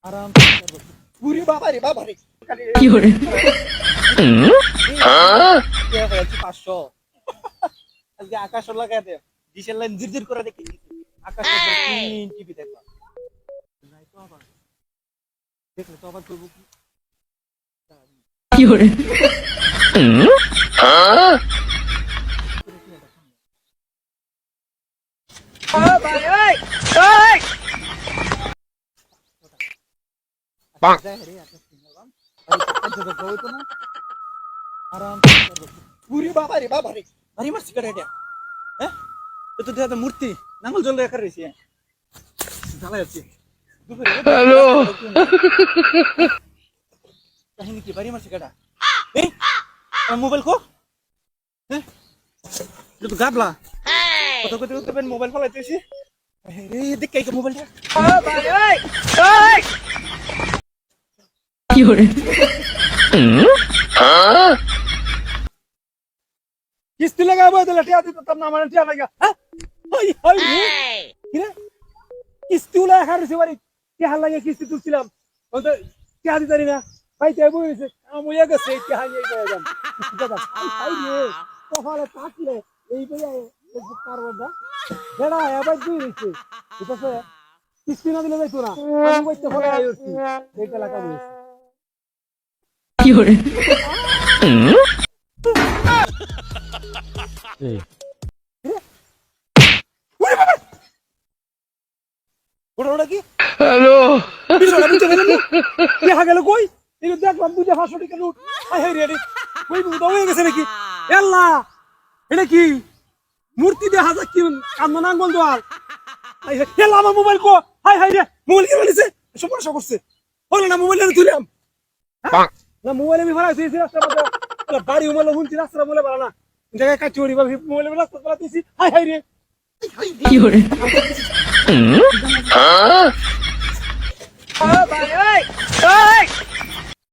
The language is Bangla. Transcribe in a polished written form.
আরাম পুরি বাবা রে কি করে 500 আজকে আকাশ লাগায় দে ডিশের লাইন জিরজির করে দেখি আকাশ টিভি দেখবা নাই তো আবার দেখলে তো আবার করব কি করে ভাই ওই ওই Bonk. পুরি বাবা রে ভারী মারছি করে এটা হ্যাঁ তো তো মূর্তি নাঙ্গল জল রেখে রয়েছে জ্বালা যাচ্ছে হ্যালো কাহিনী কি ভারী মারছি কাটা এই মোবাইল কো হ্যাঁ তো গাবলা কত কত কত মোবাইল ফলাইতেছি রে দেখ কাই মোবাইলটা ভাই ওই ওই কি করে কিস্তি লাগাবো তাহলে টিয়া দিত তোর নাম টিয়া লাগা হ্যাঁ হাই হাই কি রে কিস্তি উলা খারছি বাড়ি টিয়া লাগে কিস্তি তুলছিলাম ও তো টিয়া দিতারি না ভাই তাই বইছে আমুয়া গেছে টিয়া নিয়ে গেলাম দাদা হাই রে কপালে থাকলে এই বইয়া কারবারটা বেড়া এবার দুই হইছে বুঝছ কিস্তি না দিলে যাইতো না আমি কইতে ফলে আইছি এইটা লাগা বইছে কি করে ওটা কি হ্যালো বিছানা বুঝতে পেলেন না দেখা গেল কই এই দেখলাম দুইটা 500 টাকা নোট হাই হাই রে কই বুদা হয়ে গেছে নাকি আল্লাহ এটা কি মূর্তি দেখা যা কি কান্না নাঙ্গল দোয়াল হাই হাই এলা আমার মোবাইল কো হাই হাই রে মোবাইল কি বলিছে সমস্যা করছে হলো না মোবাইল তুইলাম Bonk. না মোবাইল আমি ভাড়া দিয়েছি রাস্তা মধ্যে বাড়ি মোবাইল হুনছি রাস্তা বলে ভাড়া না জায়গায় কাটি ওরি বা মোবাইল রাস্তা বলা দিয়েছি হাই হাই রে কি করে ভাই ওই ওই